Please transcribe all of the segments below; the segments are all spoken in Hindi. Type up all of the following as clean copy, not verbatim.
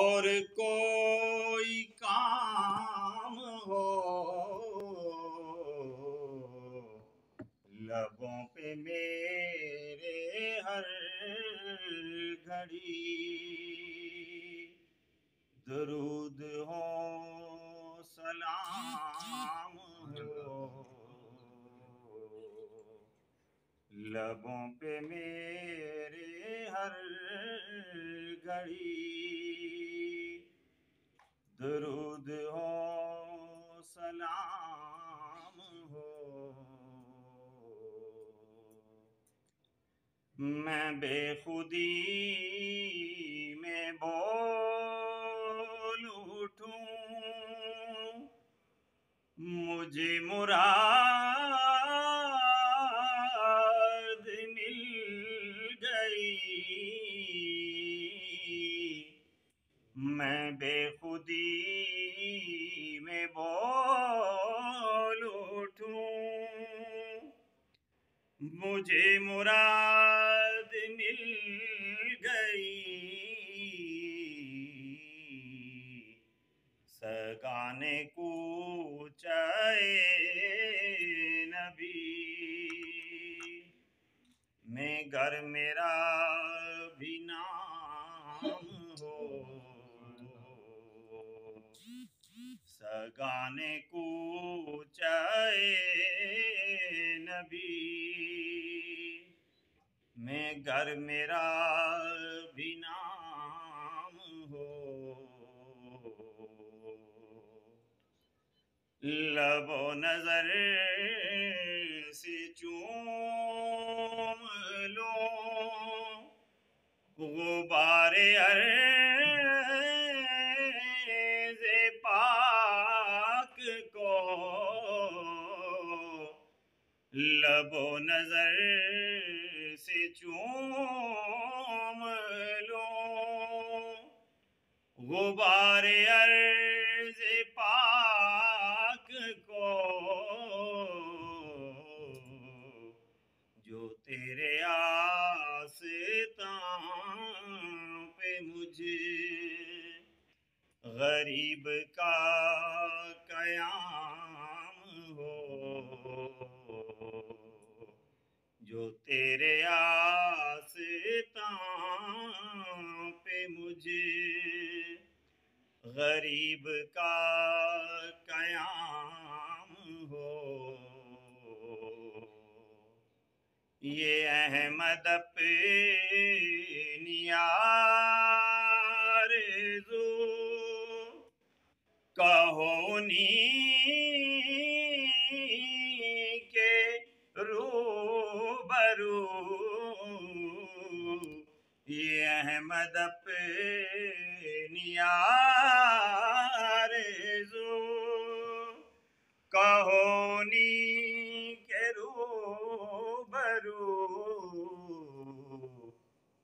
और कोई काम हो, लबों पे मेरे हर घड़ी दरूद हो, सलाम हो, लबों पे मेरे हर घड़ी दरूद हो, सलाम हो। मैं बेखुदी में बोल उठूं, मुझे मुराद मिल गई। मैं बेखुदी में बोल उठूं, मुझे मुराद मिल गई। सगाने कूचाए नबी में घर मेरा भी नाम हो। सगाने कूचाए नबी में घर मेरा भी नाम हो। लबो नजर से चूम लो गुबारे अर्ज़े पाक को, लबो नजर से चूम लो गुबारे अर्ज़े पाक को, जो तेरे आस्तां पे मुझे गरीब का कयाम हो। जो तेरे आस्तां पे मुझे गरीब का कयाम हो। ये अहमद अपनी आरज़ू कहो उन्हीं के रूबरू। ये अहमद अपनी आरज़ू कहो उन्हीं के रूबरू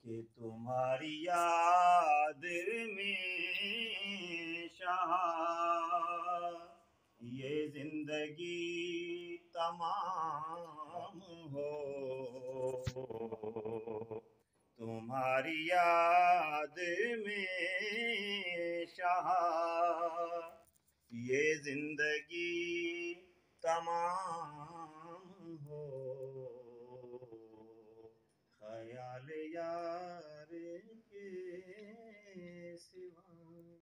कि तुम्हारी याद में शाह ये जिंदगी तमाम हो। तुम्हारी याद में शाह ये जिंदगी तमाम हो। ख्याल यार